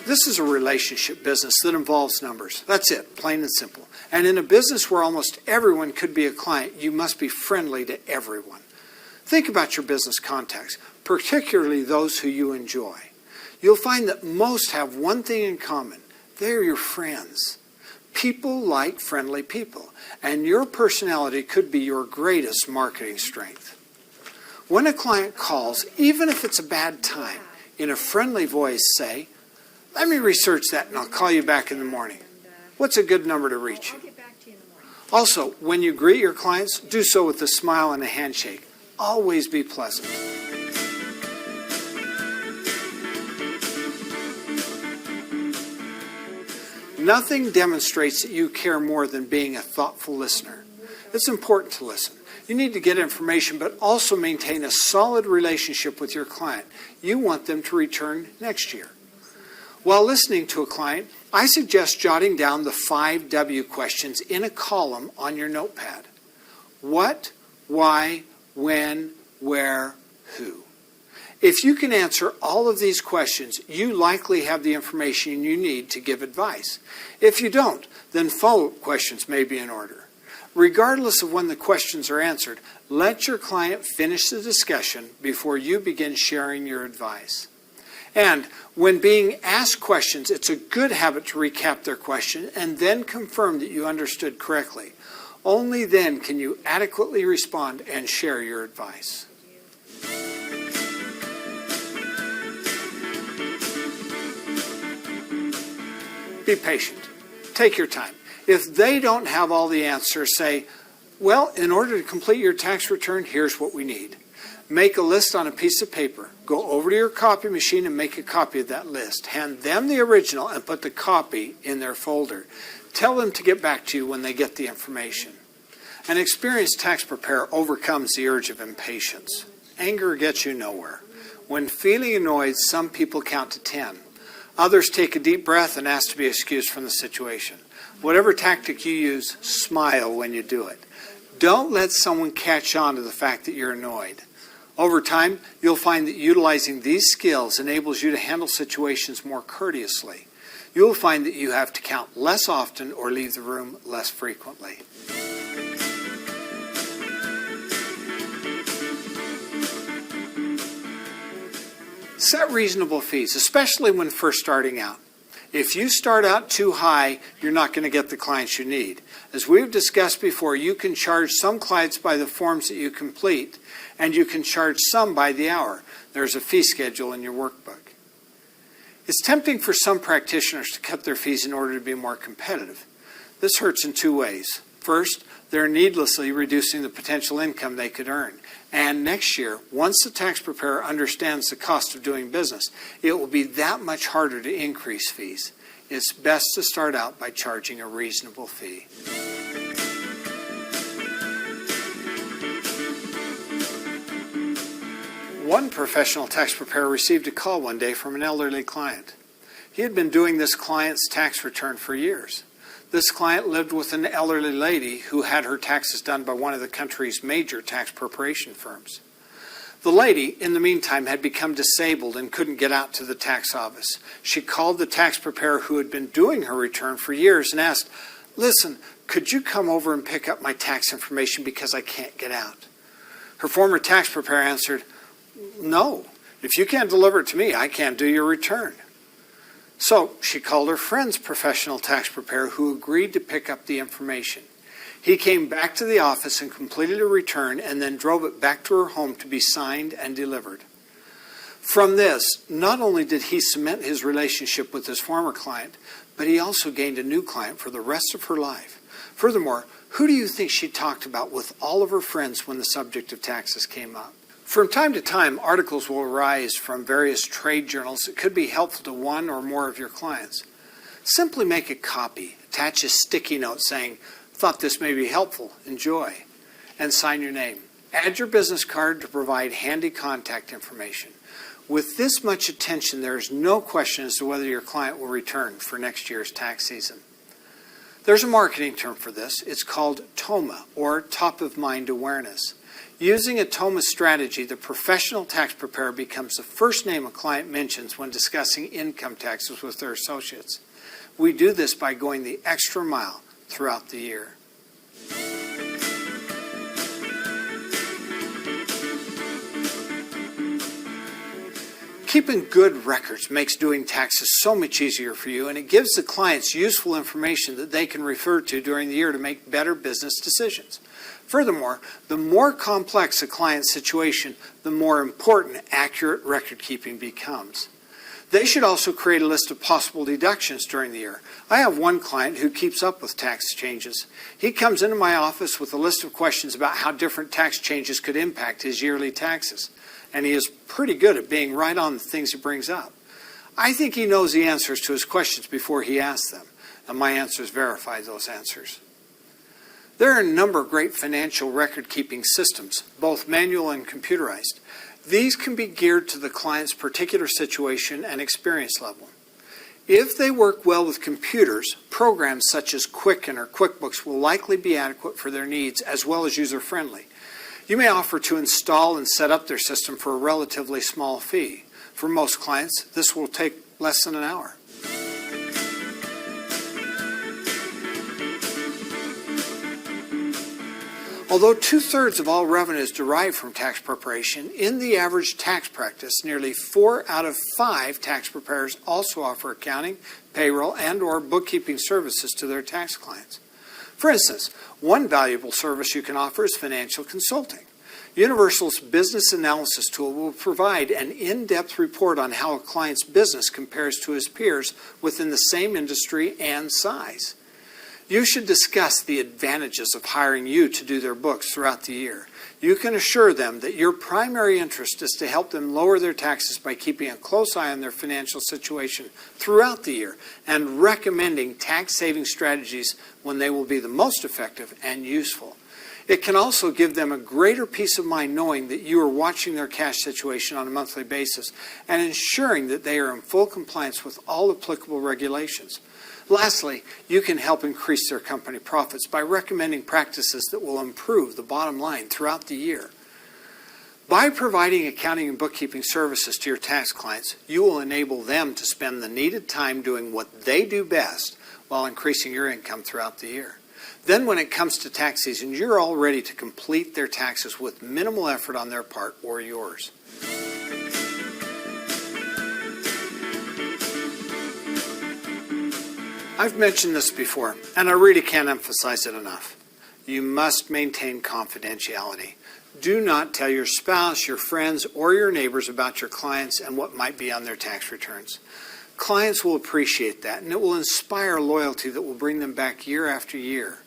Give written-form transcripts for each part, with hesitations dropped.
This is a relationship business that involves numbers. That's it, plain and simple. And in a business where almost everyone could be a client, you must be friendly to everyone. Think about your business contacts, particularly those who you enjoy. You'll find that most have one thing in common. They're your friends. People like friendly people, and your personality could be your greatest marketing strength. When a client calls, even if it's a bad time, in a friendly voice say, "Let me research that and I'll call you back in the morning." What's a good number to reach you? Also, when you greet your clients, do so with a smile and a handshake. Always be pleasant. Nothing demonstrates that you care more than being a thoughtful listener. It's important to listen. You need to get information, but also maintain a solid relationship with your client. You want them to return next year. While listening to a client, I suggest jotting down the 5 W questions in a column on your notepad. What, why, when, where, who. If you can answer all of these questions, you likely have the information you need to give advice. If you don't, then follow-up questions may be in order. Regardless of when the questions are answered, let your client finish the discussion before you begin sharing your advice. And when being asked questions, it's a good habit to recap their question and then confirm that you understood correctly. Only then can you adequately respond and share your advice. Be patient. Take your time. If they don't have all the answers, say, "Well, in order to complete your tax return, here's what we need." Make a list on a piece of paper. Go over to your copy machine and make a copy of that list. Hand them the original and put the copy in their folder. Tell them to get back to you when they get the information. An experienced tax preparer overcomes the urge of impatience. Anger gets you nowhere. When feeling annoyed, some people count to 10. Others take a deep breath and ask to be excused from the situation. Whatever tactic you use, smile when you do it. Don't let someone catch on to the fact that you're annoyed. Over time, you'll find that utilizing these skills enables you to handle situations more courteously. You'll find that you have to count less often or leave the room less frequently. Set reasonable fees, especially when first starting out. If you start out too high, you're not going to get the clients you need. As we've discussed before, you can charge some clients by the forms that you complete, and you can charge some by the hour. There's a fee schedule in your workbook. It's tempting for some practitioners to cut their fees in order to be more competitive. This hurts in 2 ways. First, they're needlessly reducing the potential income they could earn. And next year, once the tax preparer understands the cost of doing business, it will be that much harder to increase fees. It's best to start out by charging a reasonable fee. One professional tax preparer received a call one day from an elderly client. He had been doing this client's tax return for years. This client lived with an elderly lady who had her taxes done by one of the country's major tax preparation firms. The lady, in the meantime, had become disabled and couldn't get out to the tax office. She called the tax preparer who had been doing her return for years and asked, "Listen, could you come over and pick up my tax information because I can't get out?" Her former tax preparer answered, "No, if you can't deliver it to me, I can't do your return." So she called her friend's professional tax preparer who agreed to pick up the information. He came back to the office and completed a return and then drove it back to her home to be signed and delivered. From this, not only did he cement his relationship with his former client, but he also gained a new client for the rest of her life. Furthermore, who do you think she talked about with all of her friends when the subject of taxes came up? From time to time, articles will arise from various trade journals that could be helpful to one or more of your clients. Simply make a copy, attach a sticky note saying, "Thought this may be helpful, enjoy," and sign your name. Add your business card to provide handy contact information. With this much attention, there is no question as to whether your client will return for next year's tax season. There's a marketing term for this. It's called TOMA, or top of mind awareness. Using a TOMA strategy, the professional tax preparer becomes the first name a client mentions when discussing income taxes with their associates. We do this by going the extra mile throughout the year. Keeping good records makes doing taxes so much easier for you, and it gives the clients useful information that they can refer to during the year to make better business decisions. Furthermore, the more complex a client's situation, the more important accurate record keeping becomes. They should also create a list of possible deductions during the year. I have one client who keeps up with tax changes. He comes into my office with a list of questions about how different tax changes could impact his yearly taxes. And he is pretty good at being right on the things he brings up. I think he knows the answers to his questions before he asks them, and my answers verify those answers. There are a number of great financial record-keeping systems, both manual and computerized. These can be geared to the client's particular situation and experience level. If they work well with computers, programs such as Quicken or QuickBooks will likely be adequate for their needs as well as user-friendly. You may offer to install and set up their system for a relatively small fee. For most clients, this will take less than an hour. Although 2/3 of all revenue is derived from tax preparation, in the average tax practice, nearly 4 out of 5 tax preparers also offer accounting, payroll, and/or bookkeeping services to their tax clients. For instance, one valuable service you can offer is financial consulting. Universal's business analysis tool will provide an in-depth report on how a client's business compares to his peers within the same industry and size. You should discuss the advantages of hiring you to do their books throughout the year. You can assure them that your primary interest is to help them lower their taxes by keeping a close eye on their financial situation throughout the year and recommending tax-saving strategies when they will be the most effective and useful. It can also give them a greater peace of mind knowing that you are watching their cash situation on a monthly basis and ensuring that they are in full compliance with all applicable regulations. Lastly, you can help increase their company profits by recommending practices that will improve the bottom line throughout the year. By providing accounting and bookkeeping services to your tax clients, you will enable them to spend the needed time doing what they do best while increasing your income throughout the year. Then when it comes to tax season, you're all ready to complete their taxes with minimal effort on their part or yours. I've mentioned this before, and I really can't emphasize it enough. You must maintain confidentiality. Do not tell your spouse, your friends, or your neighbors about your clients and what might be on their tax returns. Clients will appreciate that, and it will inspire loyalty that will bring them back year after year.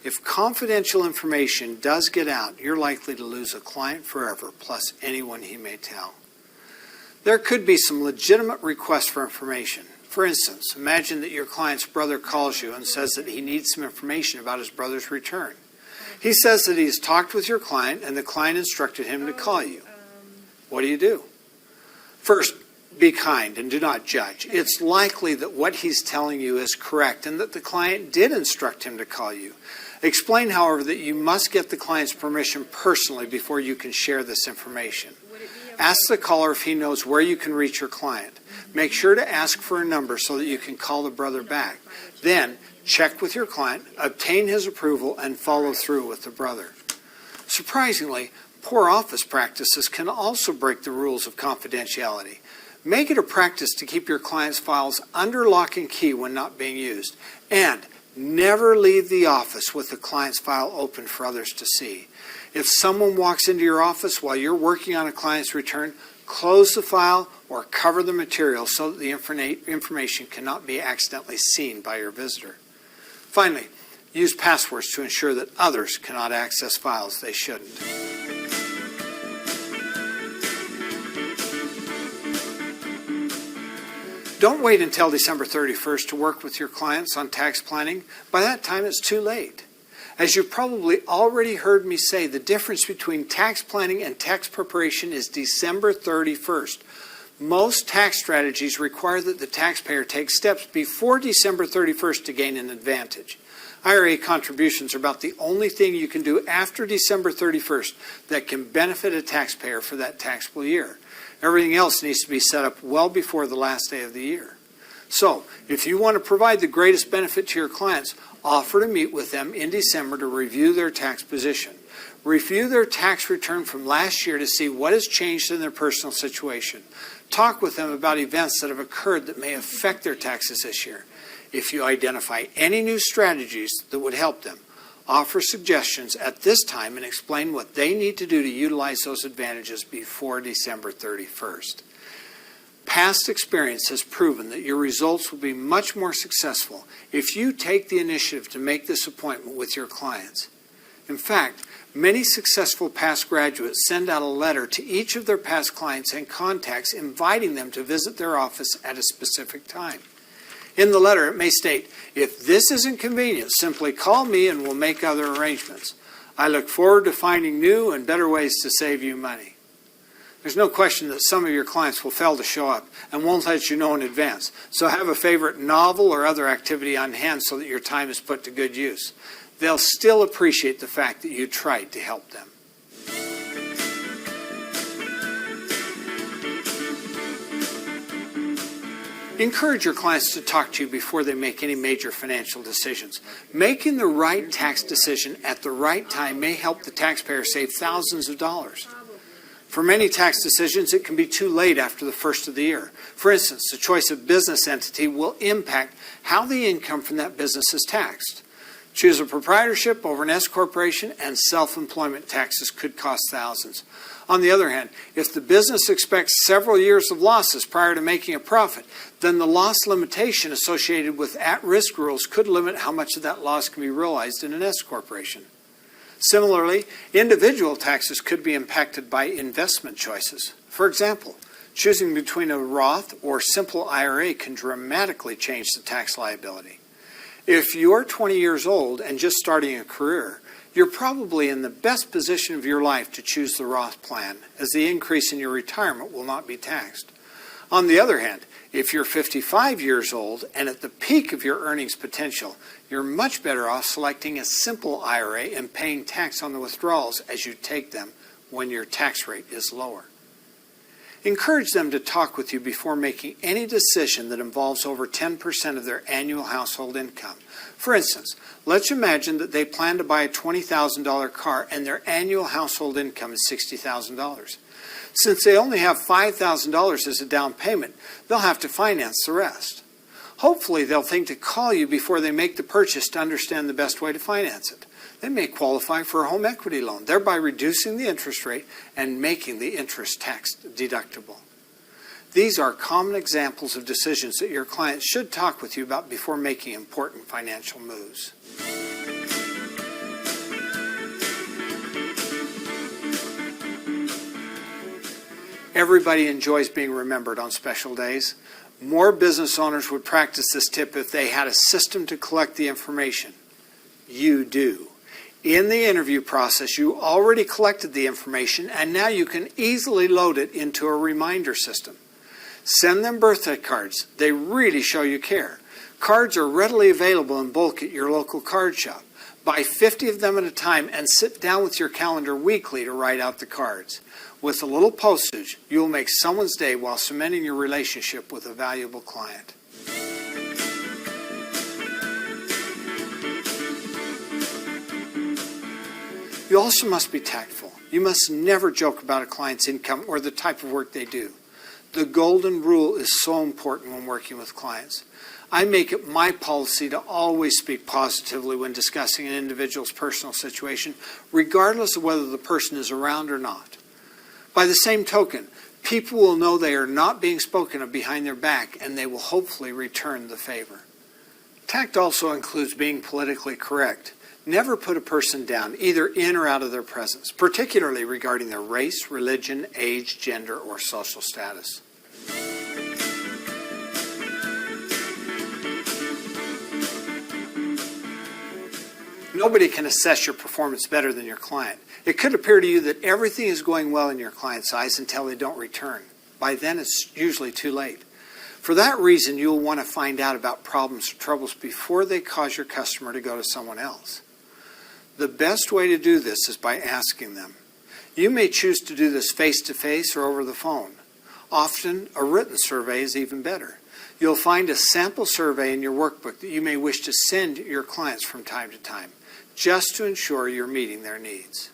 If confidential information does get out, you're likely to lose a client forever, plus anyone he may tell. There could be some legitimate requests for information. For instance, imagine that your client's brother calls you and says that he needs some information about his brother's return. He says that he has talked with your client and the client instructed him to call you. What do? First, be kind and do not judge. It's likely that what he's telling you is correct and that the client did instruct him to call you. Explain, however, that you must get the client's permission personally before you can share this information. Ask the caller if he knows where you can reach your client. Make sure to ask for a number so that you can call the brother back. Then, check with your client, obtain his approval, and follow through with the brother. Surprisingly, poor office practices can also break the rules of confidentiality. Make it a practice to keep your client's files under lock and key when not being used. And never leave the office with the client's file open for others to see. If someone walks into your office while you're working on a client's return, close the file or cover the material so that the information cannot be accidentally seen by your visitor. Finally, use passwords to ensure that others cannot access files they shouldn't. Don't wait until December 31st to work with your clients on tax planning. By that time, it's too late. As you've probably already heard me say, the difference between tax planning and tax preparation is December 31st. Most tax strategies require that the taxpayer take steps before December 31st to gain an advantage. IRA contributions are about the only thing you can do after December 31st that can benefit a taxpayer for that taxable year. Everything else needs to be set up well before the last day of the year. So, if you want to provide the greatest benefit to your clients, offer to meet with them in December to review their tax position. Review their tax return from last year to see what has changed in their personal situation. Talk with them about events that have occurred that may affect their taxes this year. If you identify any new strategies that would help them, offer suggestions at this time and explain what they need to do to utilize those advantages before December 31st. Past experience has proven that your results will be much more successful if you take the initiative to make this appointment with your clients. In fact, many successful past graduates send out a letter to each of their past clients and contacts inviting them to visit their office at a specific time. In the letter, it may state, "If this isn't convenient, simply call me and we'll make other arrangements. I look forward to finding new and better ways to save you money." There's no question that some of your clients will fail to show up and won't let you know in advance. So have a favorite novel or other activity on hand so that your time is put to good use. They'll still appreciate the fact that you tried to help them. Encourage your clients to talk to you before they make any major financial decisions. Making the right tax decision at the right time may help the taxpayer save thousands of dollars. For many tax decisions, it can be too late after the first of the year. For instance, the choice of business entity will impact how the income from that business is taxed. Choose a proprietorship over an S corporation, and self-employment taxes could cost thousands. On the other hand, if the business expects several years of losses prior to making a profit, then the loss limitation associated with at-risk rules could limit how much of that loss can be realized in an S corporation. Similarly, individual taxes could be impacted by investment choices. For example, choosing between a Roth or simple IRA can dramatically change the tax liability. If you're 20 years old and just starting a career, you're probably in the best position of your life to choose the Roth plan, as the increase in your retirement will not be taxed. On the other hand, if you're 55 years old and at the peak of your earnings potential, you're much better off selecting a simple IRA and paying tax on the withdrawals as you take them when your tax rate is lower. Encourage them to talk with you before making any decision that involves over 10% of their annual household income. For instance, let's imagine that they plan to buy a $20,000 car and their annual household income is $60,000. Since they only have $5,000 as a down payment, they'll have to finance the rest. Hopefully, they'll think to call you before they make the purchase to understand the best way to finance it. They may qualify for a home equity loan, thereby reducing the interest rate and making the interest tax deductible. These are common examples of decisions that your clients should talk with you about before making important financial moves. Everybody enjoys being remembered on special days. More business owners would practice this tip if they had a system to collect the information. You do. In the interview process, you already collected the information, and now you can easily load it into a reminder system. Send them birthday cards. They really show you care. Cards are readily available in bulk at your local card shop. Buy 50 of them at a time and sit down with your calendar weekly to write out the cards. With a little postage, you'll make someone's day while cementing your relationship with a valuable client. You also must be tactful. You must never joke about a client's income or the type of work they do. The golden rule is so important when working with clients. I make it my policy to always speak positively when discussing an individual's personal situation, regardless of whether the person is around or not. By the same token, people will know they are not being spoken of behind their back, and they will hopefully return the favor. Tact also includes being politically correct. Never put a person down, either in or out of their presence, particularly regarding their race, religion, age, gender, or social status. Nobody can assess your performance better than your client. It could appear to you that everything is going well in your client's eyes until they don't return. By then, it's usually too late. For that reason, you'll want to find out about problems or troubles before they cause your customer to go to someone else. The best way to do this is by asking them. You may choose to do this face-to-face or over the phone. Often, a written survey is even better. You'll find a sample survey in your workbook that you may wish to send your clients from time to time, just to ensure you're meeting their needs.